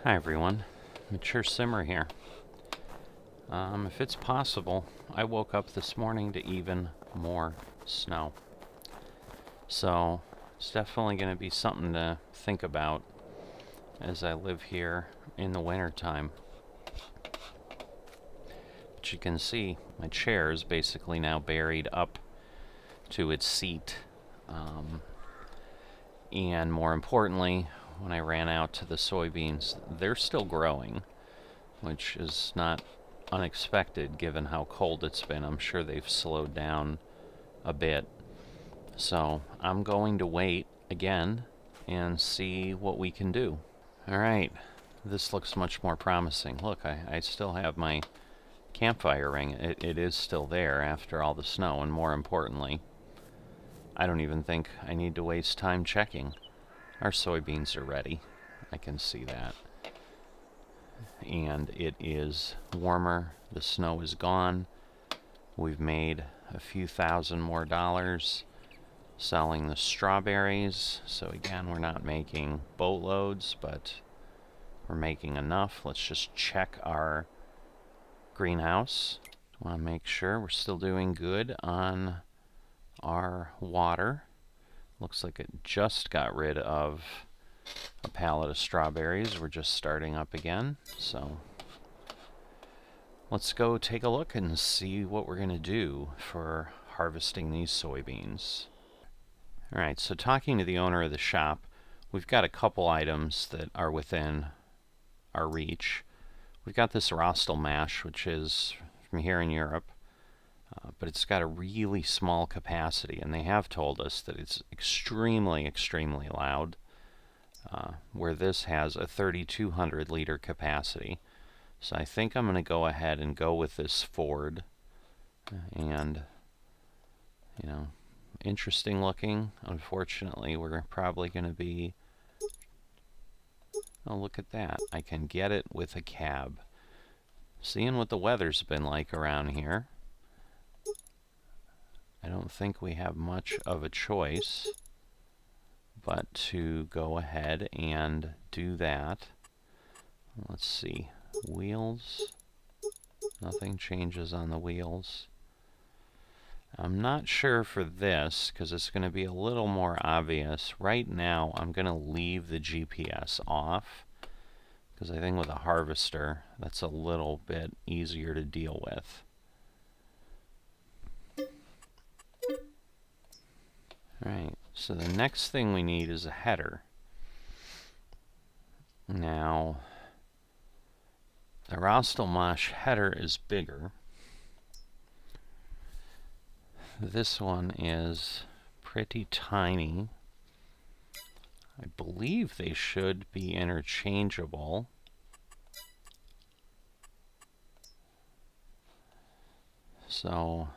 Hi everyone, Mature Simmer here. If it's possible, I woke up this morning to even more snow. So it's definitely going to be something to think about as I live here in the wintertime. But you can see my chair is basically now buried up to its seat. And more importantly, when I ran out to the soybeans, they're still growing, which is not unexpected given how cold it's been. I'm sure they've slowed down a bit. So I'm going to wait again and see what we can do. Alright, this looks much more promising. Look, I still have my campfire ring. It is still there after all the snow, and more importantly, I don't even think I need to waste time checking. Our soybeans are ready. I can see that. And it is warmer. The snow is gone. We've made a few thousand more dollars selling the strawberries. So again, we're not making boatloads, but we're making enough. Let's just check our greenhouse. Want to make sure we're still doing good on our water. Looks like it just got rid of a pallet of strawberries. We're just starting up again, so let's go take a look and see what we're going to do for harvesting these soybeans. Alright, so talking to the owner of the shop, we've got a couple items that are within our reach. We've got this Rostel mash, which is from here in Europe, but it's got a really small capacity, and they have told us that it's extremely, extremely loud, where this has a 3,200 liter capacity. So I think I'm going to go ahead and go with this Ford, and you know, interesting looking. Unfortunately, we're probably going to be, oh, look at that, I can get it with a cab. Seeing what the weather's been like around here, I don't think we have much of a choice but to go ahead and do that. Let's see, wheels, nothing changes on the wheels. I'm not sure for this because it's going to be a little more obvious. Right now I'm going to leave the GPS off because I think with a harvester that's a little bit easier to deal with. Alright, so the next thing we need is a header. Now, the Rostelmash header is bigger. This one is pretty tiny. I believe they should be interchangeable. So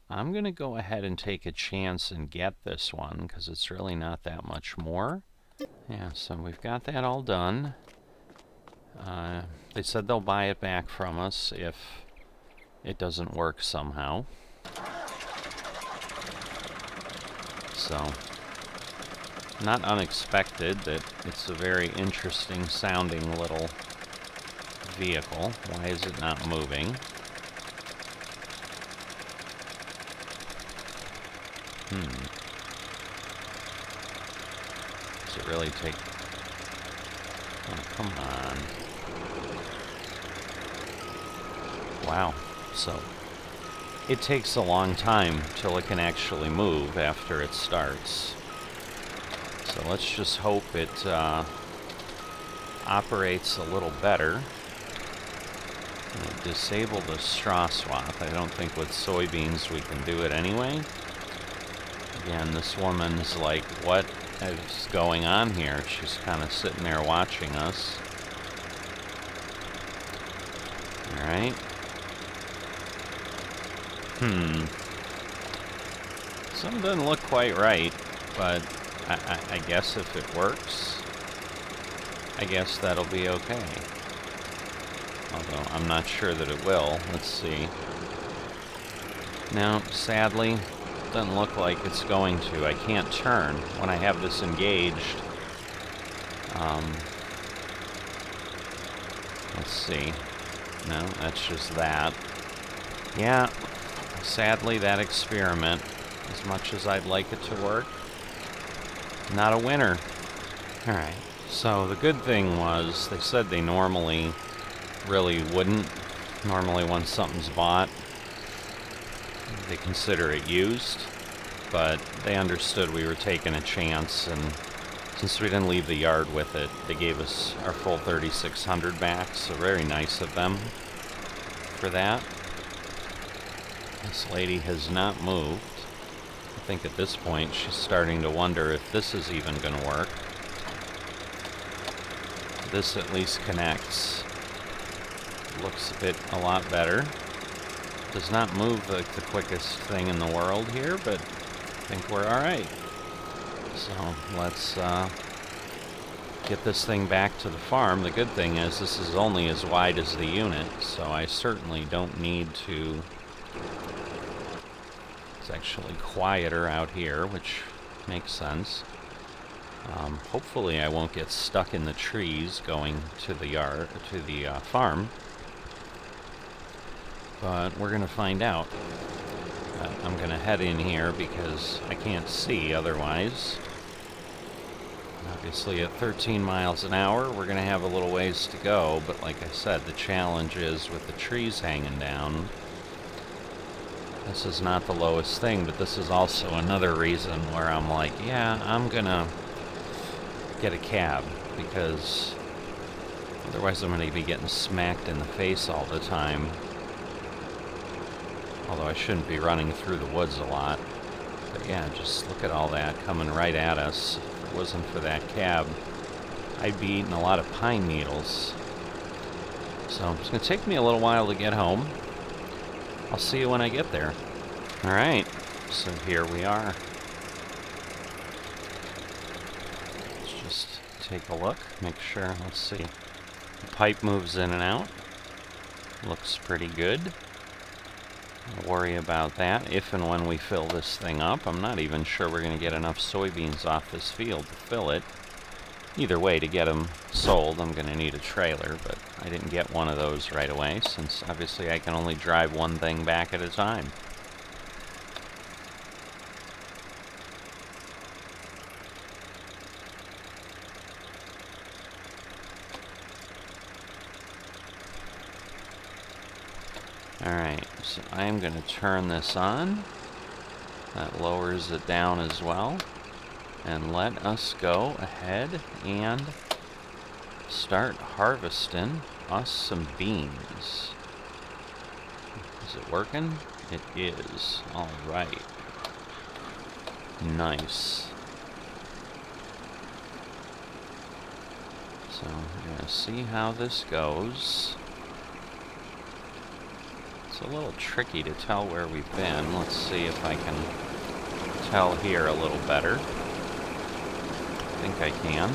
I'm going to go ahead and take a chance and get this one because it's really not that much more. Yeah, so we've got that all done. They said they'll buy it back from us if it doesn't work somehow. So, not unexpected that it's a very interesting sounding little vehicle. Why is it not moving? Does it really take... Oh, come on. Wow. So, it takes a long time till it can actually move after it starts. So let's just hope it operates a little better. Disable the straw swap. I don't think with soybeans we can do it anyway. Again, this woman's like, what is going on here? She's kind of sitting there watching us. Alright. Something doesn't look quite right, but I guess if it works, I guess that'll be okay. Although I'm not sure that it will. Let's see. Now, sadly, doesn't look like it's going to. I can't turn when I have this engaged. Let's see. No, that's just that. Yeah, sadly that experiment, as much as I'd like it to work, not a winner. Alright, so the good thing was, they said they normally really wouldn't. Normally when something's bought, they consider it used, but they understood we were taking a chance, and since we didn't leave the yard with it, they gave us our full 3,600 back, so very nice of them for that. This lady has not moved. I think at this point she's starting to wonder if this is even going to work. This at least connects. Looks a lot better. Does not move like the quickest thing in the world here, but I think we're alright. So let's get this thing back to the farm. The good thing is this is only as wide as the unit, so I certainly don't need to... It's actually quieter out here, which makes sense. Hopefully I won't get stuck in the trees going to the yard, to the farm. But we're going to find out. I'm going to head in here because I can't see otherwise. Obviously at 13 miles an hour we're going to have a little ways to go, but like I said, the challenge is with the trees hanging down. This is not the lowest thing, but this is also another reason where I'm like, yeah, I'm going to get a cab, because otherwise I'm going to be getting smacked in the face all the time. Although I shouldn't be running through the woods a lot. But yeah, just look at all that coming right at us. If it wasn't for that cab, I'd be eating a lot of pine needles. So it's going to take me a little while to get home. I'll see you when I get there. Alright, so here we are. Let's just take a look, make sure, let's see. The pipe moves in and out. Looks pretty good. Don't worry about that if and when we fill this thing up. I'm not even sure we're going to get enough soybeans off this field to fill it. Either way, to get them sold, I'm going to need a trailer, but I didn't get one of those right away, since obviously I can only drive one thing back at a time. Alright, so I am going to turn this on. That lowers it down as well. And let us go ahead and start harvesting us some beans. Is it working? It is. Alright. Nice. So we're going to see how this goes. It's a little tricky to tell where we've been. Let's see if I can tell here a little better. I think I can.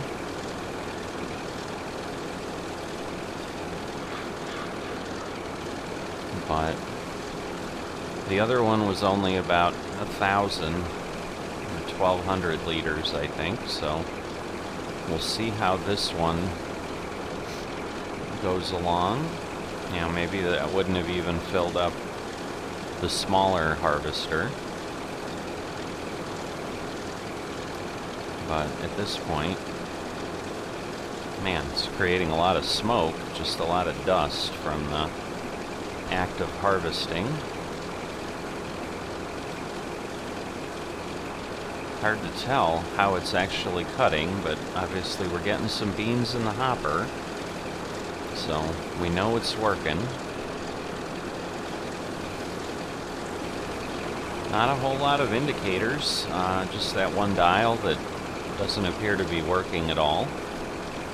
But the other one was only about 1,000 or 1,200 liters, I think, so we'll see how this one goes along. Yeah, maybe that wouldn't have even filled up the smaller harvester. But at this point, man, it's creating a lot of smoke, just a lot of dust from the act of harvesting. Hard to tell how it's actually cutting, but obviously we're getting some beans in the hopper, so we know it's working. Not a whole lot of indicators, just that one dial that doesn't appear to be working at all.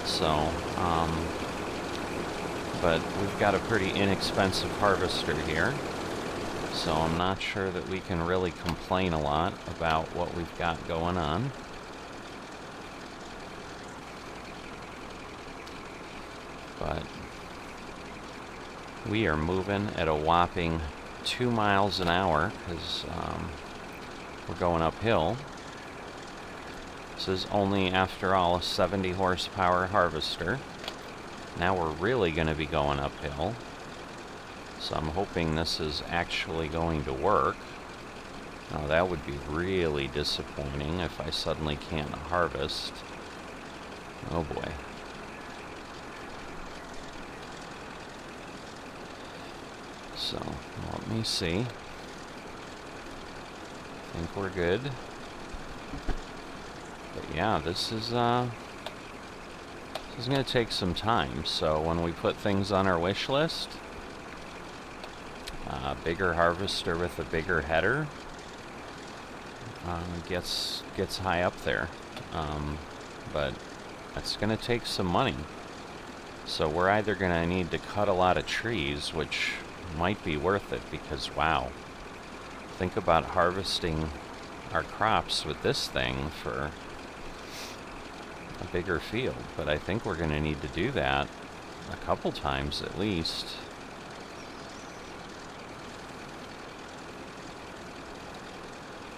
So, but we've got a pretty inexpensive harvester here, so I'm not sure that we can really complain a lot about what we've got going on. But we are moving at a whopping 2 miles an hour because we're going uphill. This is only, after all, a 70 horsepower harvester. Now we're really going to be going uphill. So I'm hoping this is actually going to work. Oh, that would be really disappointing if I suddenly can't harvest. Oh boy. So, let me see. I think we're good. But yeah, this is going to take some time. So when we put things on our wish list, a bigger harvester with a bigger header gets high up there. But that's going to take some money. So we're either going to need to cut a lot of trees, which might be worth it, because wow, think about harvesting our crops with this thing for a bigger field. But I think we're going to need to do that a couple times at least.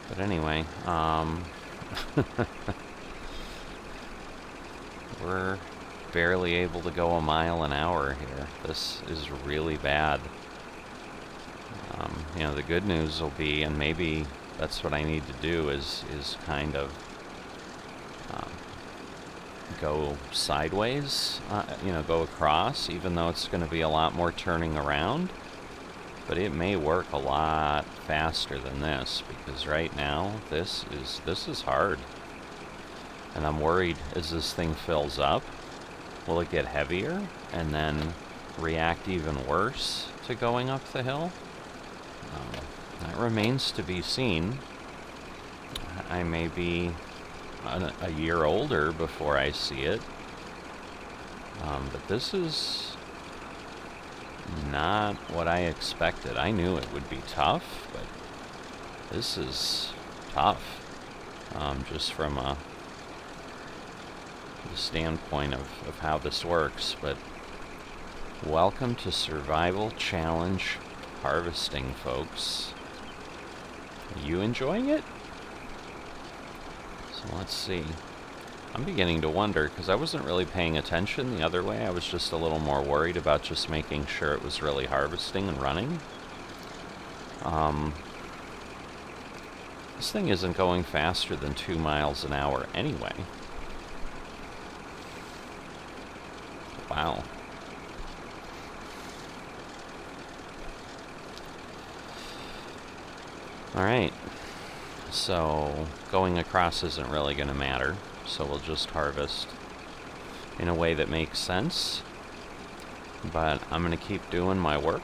But anyway, we're barely able to go a mile an hour here. This is really bad. You know, the good news will be, and maybe that's what I need to do, is kind of go sideways, you know, go across, even though it's going to be a lot more turning around. But it may work a lot faster than this, because right now this is hard. And I'm worried, as this thing fills up, will it get heavier and then react even worse to going up the hill? That remains to be seen. I may be a year older before I see it. But this is not what I expected. I knew it would be tough, but this is tough. Just from the standpoint of how this works. But welcome to Survival Challenge harvesting, folks. Are you enjoying it? So let's see. I'm beginning to wonder, because I wasn't really paying attention the other way. I was just a little more worried about just making sure it was really harvesting and running. This thing isn't going faster than 2 miles an hour anyway. Wow. Alright, so going across isn't really going to matter, so we'll just harvest in a way that makes sense. But I'm going to keep doing my work.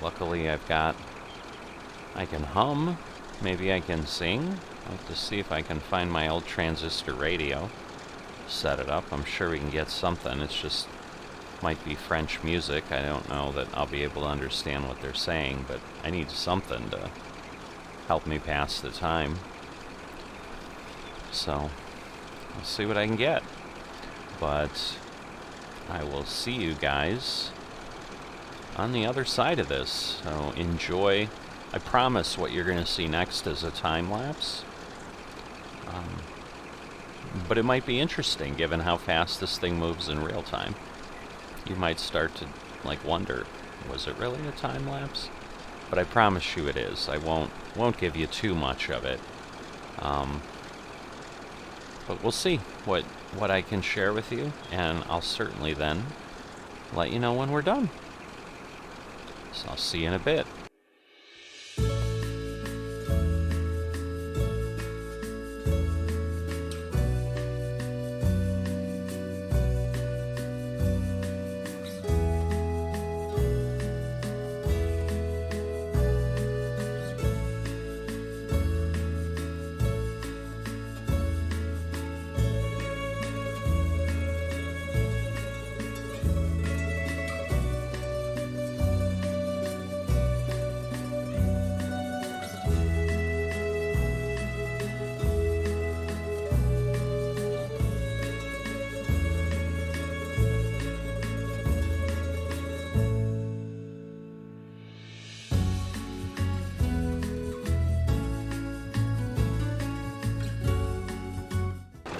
Luckily I can hum, maybe I can sing. I'll have to see if I can find my old transistor radio, set it up. I'm sure we can get something. It's just might be French music. I don't know that I'll be able to understand what they're saying, but I need something to help me pass the time. So I'll see what I can get. But I will see you guys on the other side of this. So enjoy. I promise what you're going to see next is a time lapse. But it might be interesting given how fast this thing moves in real time. You might start to wonder, was it really a time lapse? But I promise you it is. I won't give you too much of it. But we'll see what I can share with you, and I'll certainly then let you know when we're done. So I'll see you in a bit.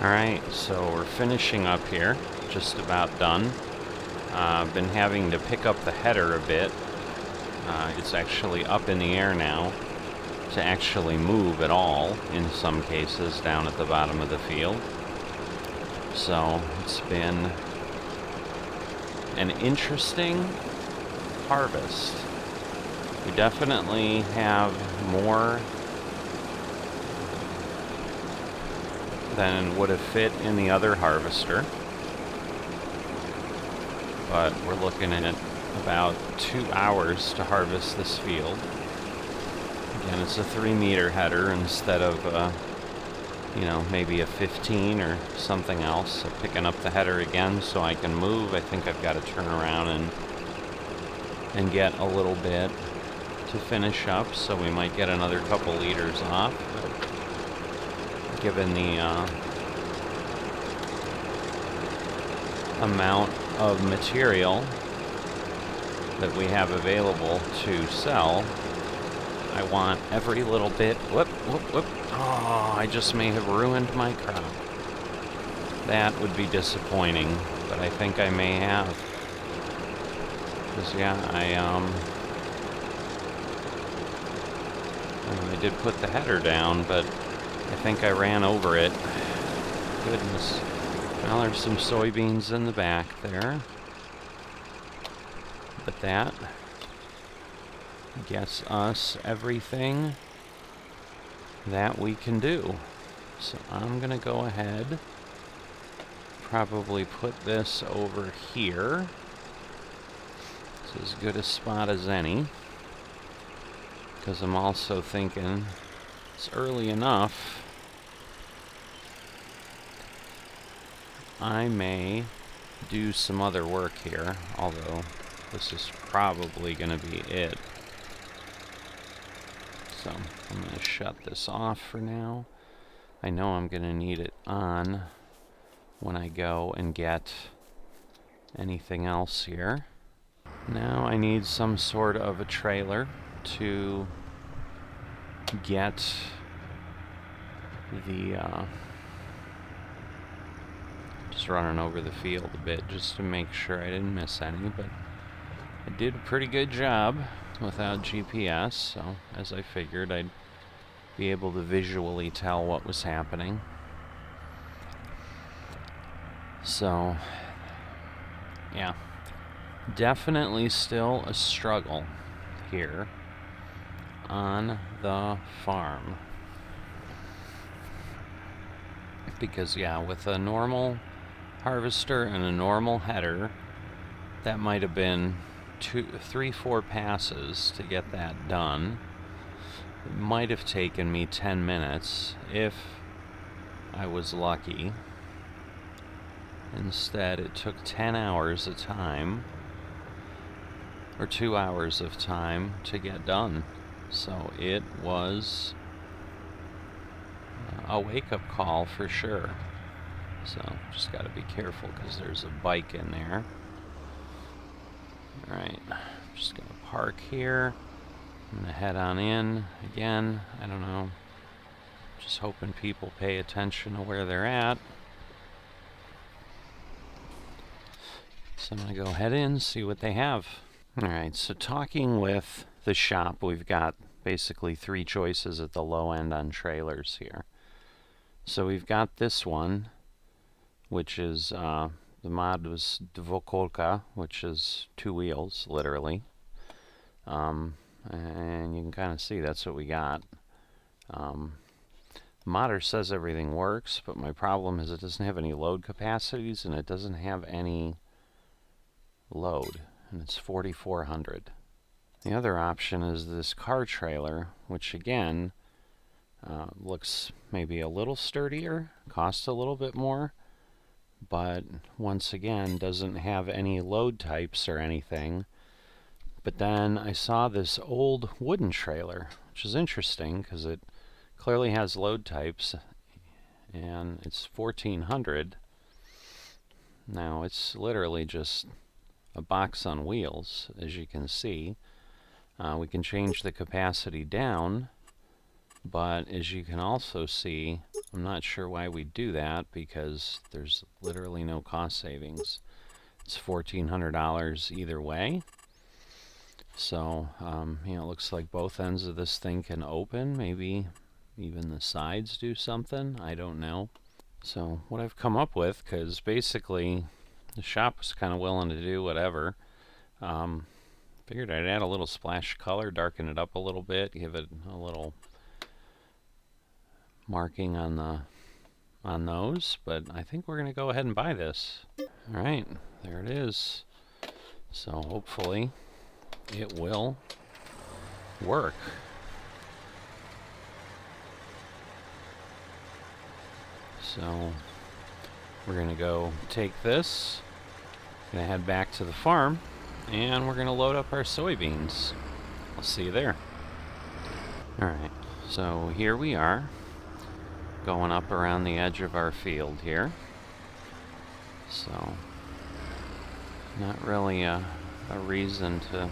Alright, so we're finishing up here. just about done. I've been having to pick up the header a bit. It's actually up in the air now to actually move at all in some cases down at the bottom of the field. So it's been an interesting harvest. We definitely have more than would have fit in the other harvester, but we're looking at about 2 hours to harvest this field. Again, it's a 3-meter header instead of maybe a 15 or something else. So picking up the header again so I can move. I think I've got to turn around and get a little bit to finish up, so we might get another couple liters off. But given the amount of material that we have available to sell, I want every little bit. Whoop, whoop, whoop. Oh, I just may have ruined my crop. That would be disappointing, but I think I may have. Because, yeah, I did put the header down, but I think I ran over it. Goodness. Well, there's some soybeans in the back there. But that gets us everything that we can do. So I'm gonna go ahead, probably put this over here. It's as good a spot as any, because I'm also thinking it's early enough I may do some other work here, although this is probably going to be it. So I'm going to shut this off for now. I know I'm going to need it on when I go and get anything else here. Now I need some sort of a trailer to get the just running over the field a bit just to make sure I didn't miss any, but I did a pretty good job without GPS, so as I figured I'd be able to visually tell what was happening. So yeah, definitely still a struggle here on the farm, because yeah, with a normal harvester and a normal header, that might have been 2, 3, 4 passes to get that done. It might have taken me 10 minutes if I was lucky. Instead, it took 10 hours of time, or 2 hours of time to get done. So it was a wake-up call for sure. So just got to be careful because there's a bike in there. Alright, just going to park here. I'm going to head on in again. I don't know. Just hoping people pay attention to where they're at. So I'm going to go head in, see what they have. Alright, so talking with the shop, we've got basically 3 choices at the low end on trailers here. So we've got this one, which is the mod was dvokolka, which is 2 wheels, literally. And you can kind of see that's what we got. Modder says everything works, but my problem is it doesn't have any load capacities and it doesn't have any load, and it's 4,400. The other option is this car trailer, which again looks maybe a little sturdier, costs a little bit more, but once again doesn't have any load types or anything. But then I saw this old wooden trailer, which is interesting because it clearly has load types, and it's 1,400. Now it's literally just a box on wheels, as you can see. We can change the capacity down, but as you can also see, I'm not sure why we do that, because there's literally no cost savings. It's $1,400 either way. So, you know, it looks like both ends of this thing can open. Maybe even the sides do something. I don't know. So what I've come up with, because basically the shop was kind of willing to do whatever, figured I'd add a little splash of color, darken it up a little bit, give it a little marking on those. But I think we're going to go ahead and buy this. All right, there it is. So hopefully it will work. So we're going to go take this, going to head back to the farm, and we're going to load up our soybeans. I'll see you there. Alright, so here we are, going up around the edge of our field here. So, not really a reason to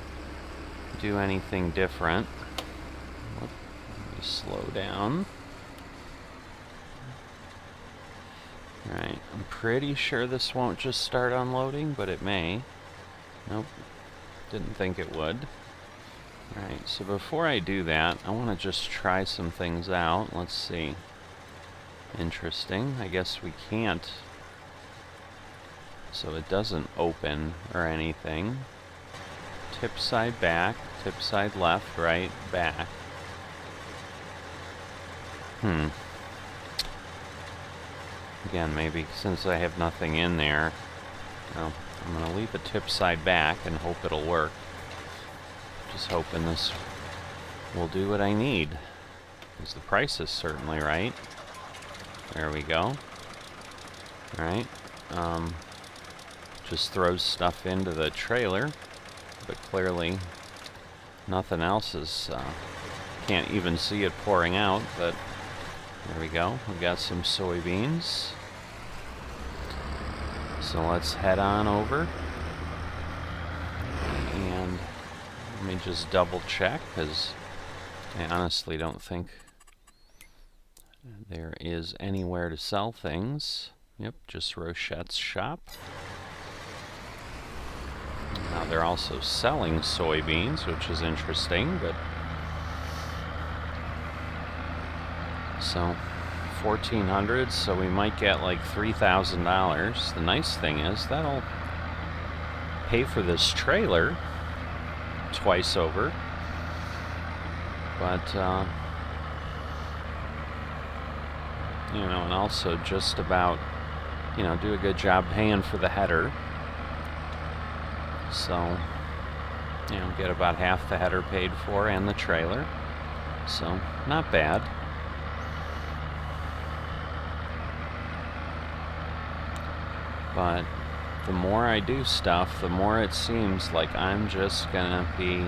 do anything different. Let me slow down. Alright, I'm pretty sure this won't just start unloading, but it may. Nope, didn't think it would. Alright, so before I do that, I want to just try some things out. Let's see. Interesting. I guess we can't. So it doesn't open or anything. Tip side back, tip side left, right, back. Again, maybe since I have nothing in there, well, I'm going to leave a tip side back and hope it'll work. Just hoping this will do what I need, because the price is certainly right. There we go. Alright. Just throws stuff into the trailer, but clearly nothing else is, can't even see it pouring out, but there we go. We've got some soybeans. So let's head on over. And let me just double check, because I honestly don't think there is anywhere to sell things. Yep, just Rochette's shop. Now they're also selling soybeans, which is interesting, but so $1,400, so we might get like $3,000. The nice thing is that'll pay for this trailer twice over. But you know, and also just about, you know, do a good job paying for the header. So, you know, get about half the header paid for and the trailer. So, not bad. But the more I do stuff, the more it seems like I'm just gonna be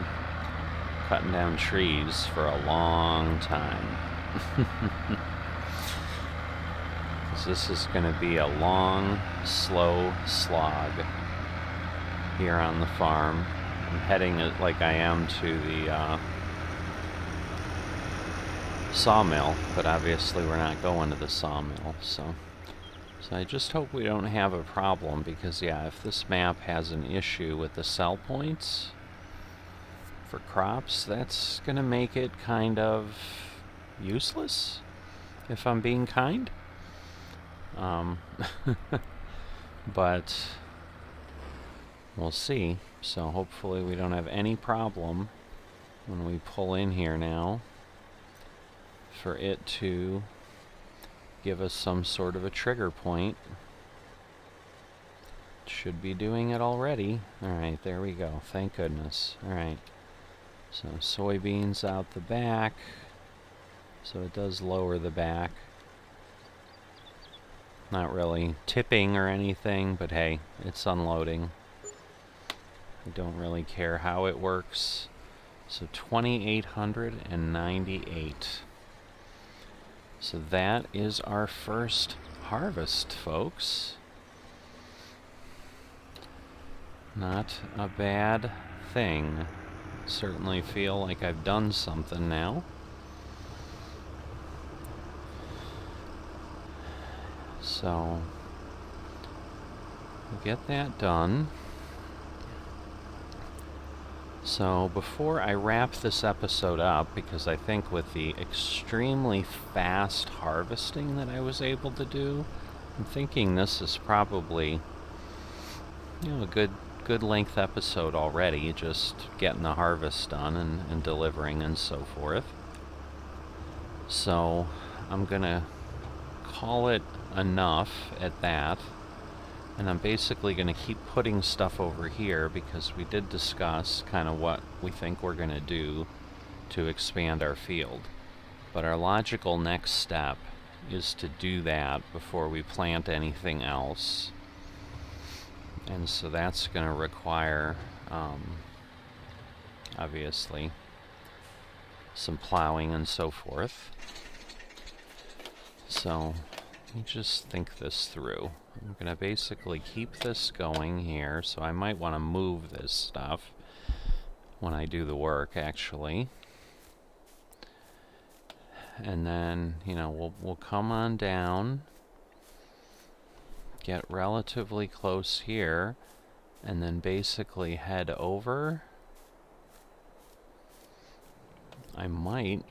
cutting down trees for a long time. Because this is gonna be a long, slow slog here on the farm. I'm heading it like I am to the sawmill, but obviously we're not going to the sawmill, so I just hope we don't have a problem, because yeah, if this map has an issue with the sell points for crops, that's gonna make it kind of useless, if I'm being kind. But we'll see. So hopefully we don't have any problem when we pull in here now for it to give us some sort of a trigger point. Should be doing it already. Alright, there we go. Thank goodness. Alright. So soybeans out the back. So it does lower the back. Not really tipping or anything, but hey, it's unloading. I don't really care how it works. So 2,898. So that is our first harvest, folks. Not a bad thing. Certainly feel like I've done something now. So we'll get that done. So before I wrap this episode up, because I think with the extremely fast harvesting that I was able to do, I'm thinking this is probably, a good length episode already, just getting the harvest done and delivering and so forth. So I'm gonna call it enough at that. And I'm basically going to keep putting stuff over here because we did discuss kind of what we think we're going to do to expand our field. But our logical next step is to do that before we plant anything else. And so that's going to require, obviously, some plowing and so forth. So let me just think this through. I'm going to basically keep this going here, so I might want to move this stuff when I do the work, actually. And then, we'll come on down, get relatively close here, and then basically head over. I mean,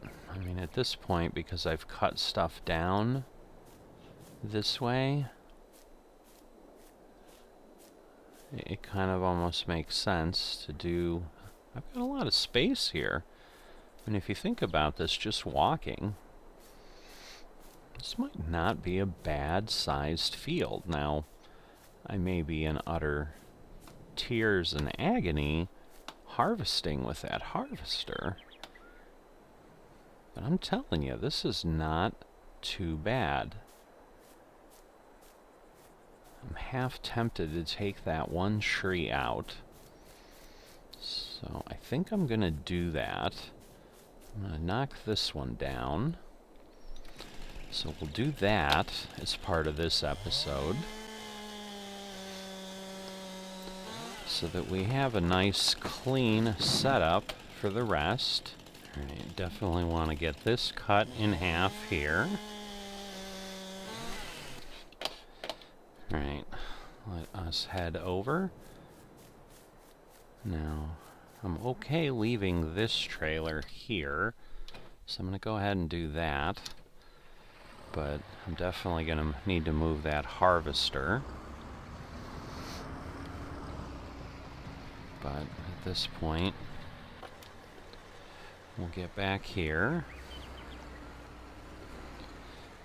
at this point, because I've cut stuff down this way, it kind of almost makes sense to do. I've got a lot of space here. And if you think about this, just walking, this might not be a bad sized field. Now, I may be in utter tears and agony harvesting with that harvester, but I'm telling you, this is not too bad. I'm half tempted to take that one tree out. So I think I'm going to do that. I'm going to knock this one down. So we'll do that as part of this episode, so that we have a nice clean setup for the rest. Alright, definitely want to get this cut in half here. Alright, let us head over. Now, I'm okay leaving this trailer here, so I'm going to go ahead and do that. But I'm definitely going to need to move that harvester. But at this point, we'll get back here,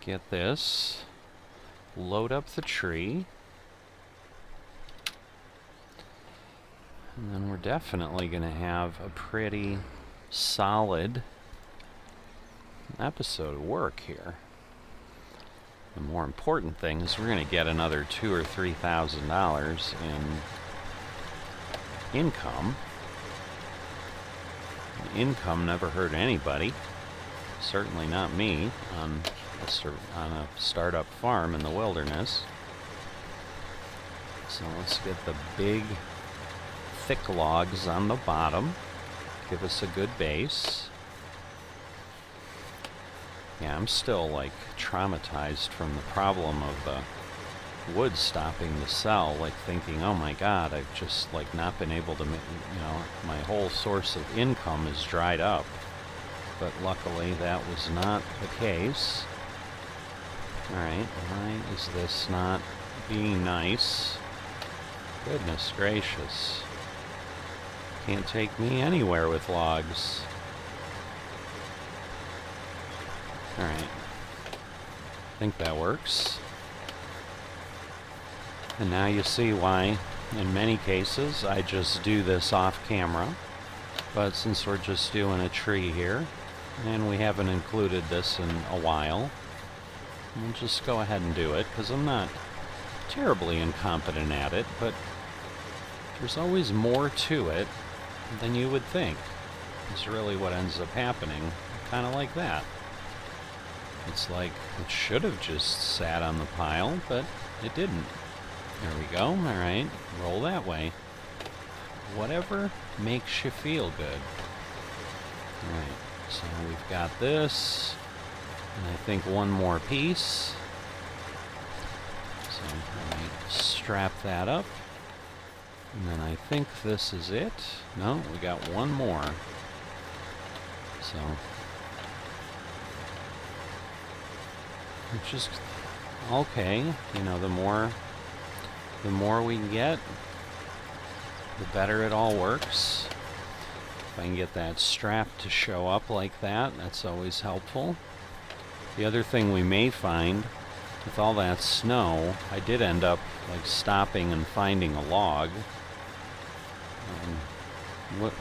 get this, load up the tree, and then we're definitely going to have a pretty solid episode of work here. The more important thing is we're going to get another $2,000 or $3,000 in income. Income never hurt anybody, certainly not me, on a startup farm in the wilderness. So let's get the big, thick logs on the bottom, give us a good base. Yeah, I'm still like traumatized from the problem of the wood stopping the cell, like thinking, oh my god, I've just like not been able to make, my whole source of income is dried up. But luckily that was not the case. Alright, why is this not being nice? Goodness gracious. Can't take me anywhere with logs. Alright. I think that works. And now you see why, in many cases, I just do this off camera. But since we're just doing a tree here, and we haven't included this in a while, we'll just go ahead and do it, because I'm not terribly incompetent at it, but there's always more to it than you would think. It's really what ends up happening, kind of like that. It's like it should have just sat on the pile, but it didn't. There we go. Alright, roll that way. Whatever makes you feel good. Alright, so we've got this, and I think one more piece. So I might strap that up. And then I think this is it. No, we got one more. So it's just okay. You know, the more we can get, the better it all works. If I can get that strap to show up like that, that's always helpful. The other thing we may find, with all that snow, I did end up like stopping and finding a log.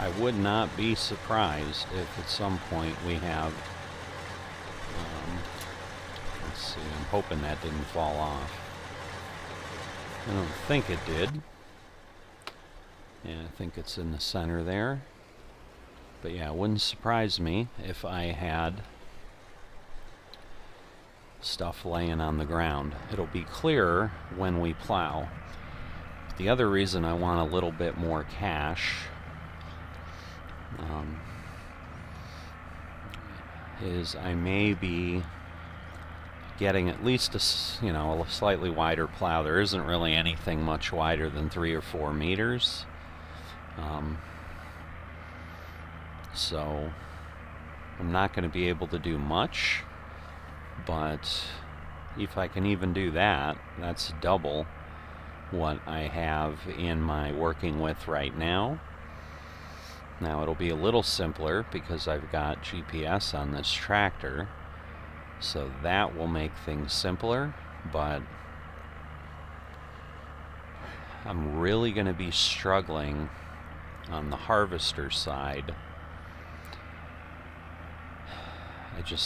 I would not be surprised if at some point we have, let's see, I'm hoping that didn't fall off. I don't think it did. Yeah, I think it's in the center there. But yeah, it wouldn't surprise me if I had stuff laying on the ground. It'll be clearer when we plow. The other reason I want a little bit more cash is I may be getting at least a slightly wider plow. There isn't really anything much wider than 3 or 4 meters. So I'm not going to be able to do much, but if I can even do that, that's double what I have in my working with right now. Now it'll be a little simpler because I've got GPS on this tractor, so that will make things simpler, but I'm really going to be struggling on the harvester side.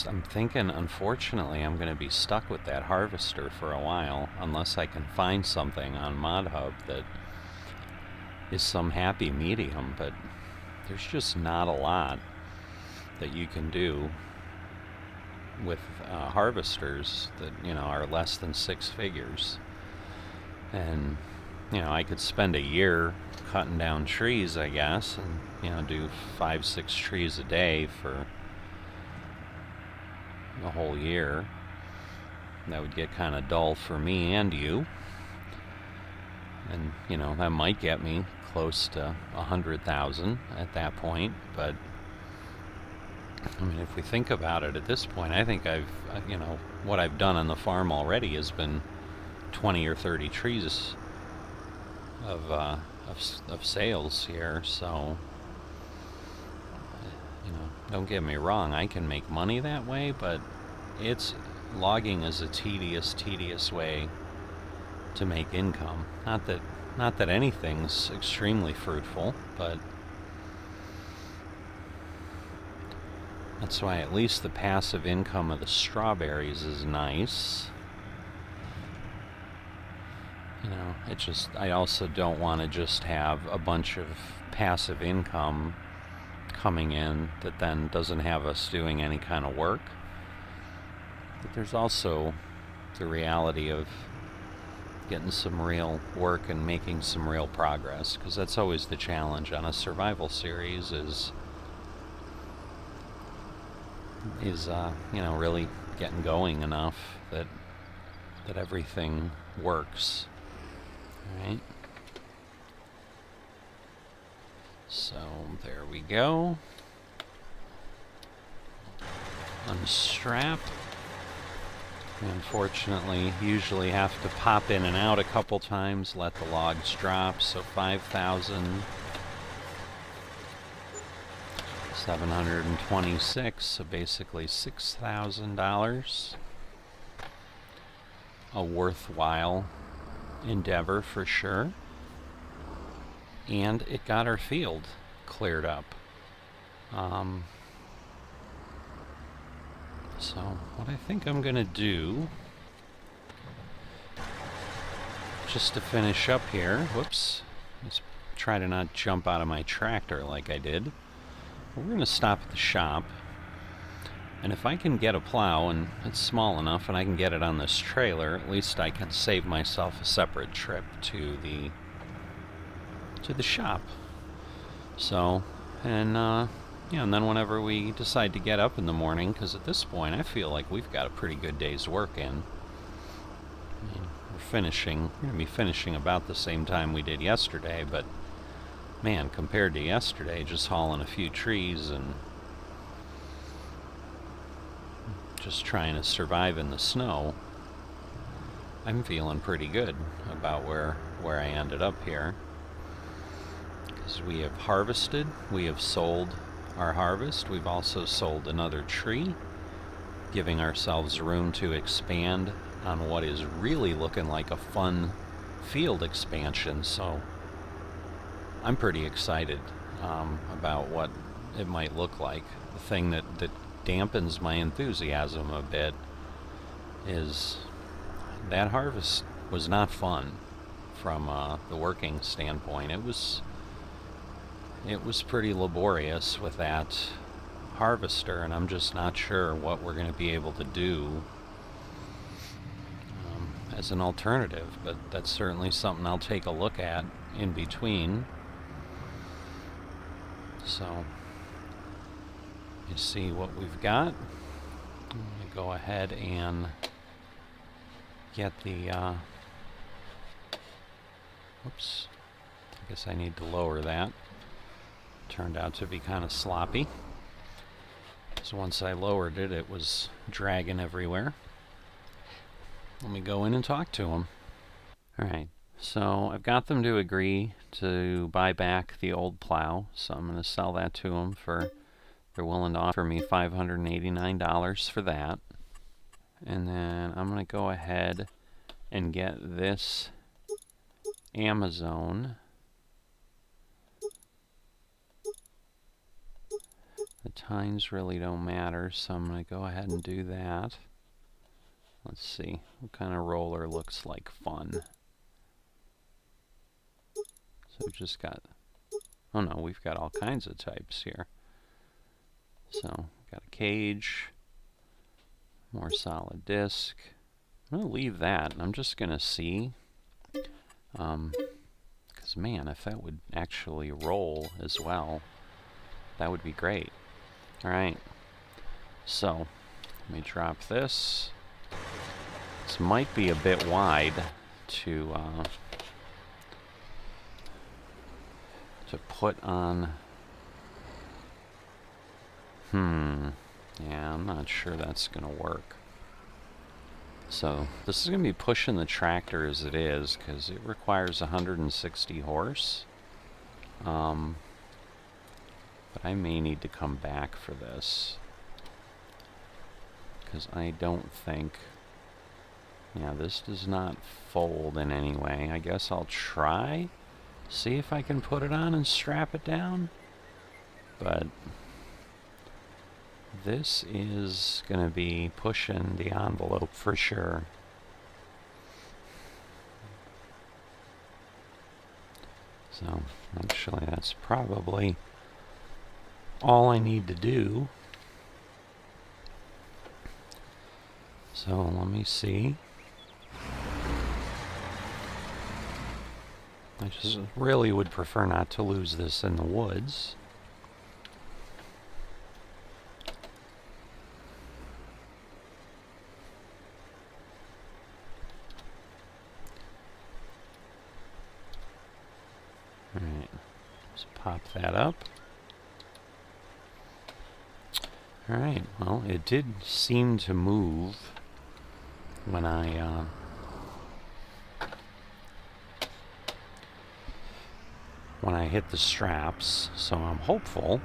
I'm thinking, unfortunately, I'm going to be stuck with that harvester for a while unless I can find something on ModHub that is some happy medium, but there's just not a lot that you can do with harvesters that, are less than 6 figures. And, I could spend a year cutting down trees, I guess, and, do 5-6 trees a day for a whole year. That would get kind of dull for me and you. And, that might get me close to 100,000 at that point, but I mean, if we think about it at this point, I think what I've done on the farm already has been 20 or 30 trees of sales here, so don't get me wrong, I can make money that way, but logging is a tedious way to make income. Not that anything's extremely fruitful, but that's why at least the passive income of the strawberries is nice. I also don't want to just have a bunch of passive income coming in that then doesn't have us doing any kind of work. But there's also the reality of getting some real work and making some real progress, because that's always the challenge on a survival series is really getting going enough that everything works. All right. So there we go. Unstrap. We unfortunately usually have to pop in and out a couple times, let the logs drop, so 5,726, so basically $6,000. A worthwhile endeavor for sure. And it got our field cleared up. So what I think I'm going to do, just to finish up here, whoops, let's try to not jump out of my tractor like I did. We're going to stop at the shop, and if I can get a plow, and it's small enough, and I can get it on this trailer, at least I can save myself a separate trip to the shop. So, and then whenever we decide to get up in the morning, because at this point I feel like we've got a pretty good day's work in. I mean, we're finishing. We're going to be finishing about the same time we did yesterday, but man, compared to yesterday, just hauling a few trees and just trying to survive in the snow, I'm feeling pretty good about where I ended up here. Because we have harvested, we have sold our harvest, we've also sold another tree, giving ourselves room to expand on what is really looking like a fun field expansion. So I'm pretty excited about what it might look like. The thing that dampens my enthusiasm a bit is that harvest was not fun from the working standpoint. It was pretty laborious with that harvester, and I'm just not sure what we're going to be able to do as an alternative, but that's certainly something I'll take a look at in between. So you see what we've got. I'm going to go ahead and get the whoops, I guess I need to lower that. Turned out to be kind of sloppy. So once I lowered it, it was dragging everywhere. Let me go in and talk to them. Alright, so I've got them to agree to buy back the old plow, so I'm going to sell that to them for, they're willing to offer me $589 for that. And then I'm going to go ahead and get this Amazon. The tines really don't matter, so I'm going to go ahead and do that. Let's see what kind of roller looks like fun. So we've just got, oh no, we've got all kinds of types here. So, got a cage, more solid disc. I'm going to leave that, and I'm just going to see. Because man, if that would actually roll as well, that would be great. Alright, so let me drop this. This might be a bit wide to put on. Yeah, I'm not sure that's going to work. So this is going to be pushing the tractor as it is, because it requires 160 horse. But I may need to come back for this, because I don't think, yeah, this does not fold in any way. I guess I'll try, see if I can put it on and strap it down, but this is going to be pushing the envelope for sure. So actually that's probably all I need to do. So let me see. I just really would prefer not to lose this in the woods. Alright, just pop that up. Alright, well, it did seem to move when I hit the straps, so I'm hopeful.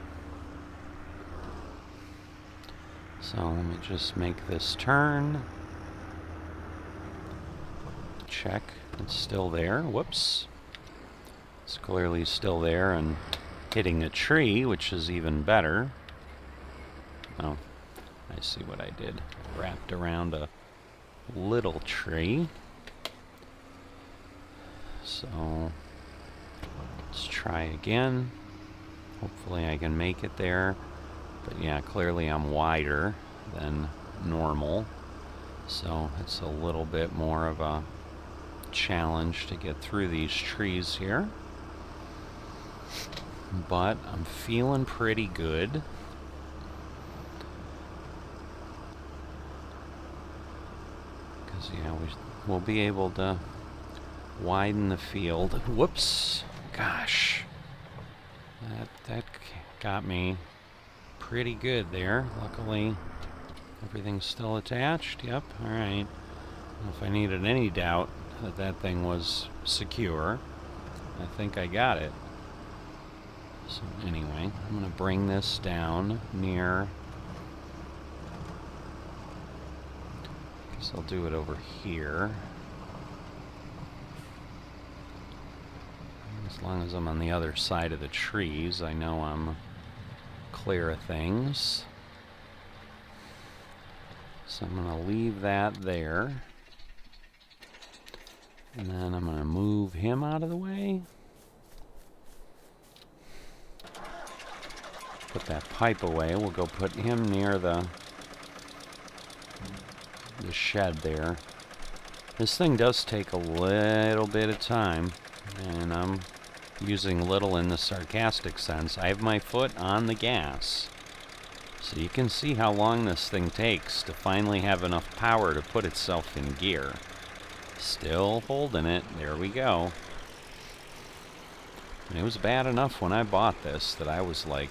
So let me just make this turn. Check, it's still there. Whoops. It's clearly still there and hitting a tree, which is even better. Oh, I see what I did. Wrapped around a little tree. So let's try again. Hopefully I can make it there. But yeah, clearly I'm wider than normal. So it's a little bit more of a challenge to get through these trees here. But I'm feeling pretty good. Because yeah, we'll be able to widen the field. Whoops! Gosh, that got me pretty good there. Luckily, everything's still attached. Yep. All right. If I needed any doubt that that thing was secure, I think I got it. So anyway, I'm going to bring this down near. Guess I'll do it over here. As long as I'm on the other side of the trees, I know I'm clear of things. So I'm going to leave that there. And then I'm going to move him out of the way. Put that pipe away. We'll go put him near the shed there. This thing does take a little bit of time, and I'm using little in the sarcastic sense. I have my foot on the gas, so you can see how long this thing takes to finally have enough power to put itself in gear. Still holding it. There we go. And it was bad enough when I bought this that I was like,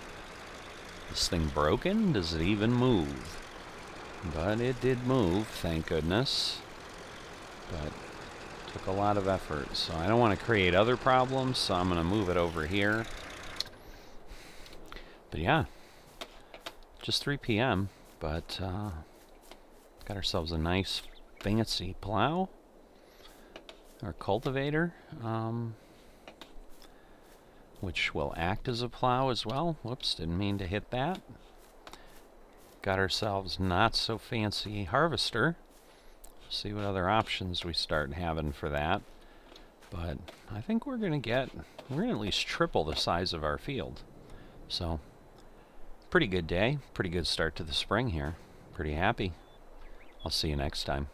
this thing broken? Does it even move? But it did move, thank goodness. But it took a lot of effort. So I don't want to create other problems, so I'm going to move it over here. But yeah, just 3 p.m. But got ourselves a nice fancy plow. Or cultivator. Which will act as a plow as well. Whoops, didn't mean to hit that. Got ourselves not so fancy harvester. See what other options we start having for that. But I think we're gonna at least triple the size of our field. So pretty good day, pretty good start to the spring here. Pretty happy. I'll see you next time.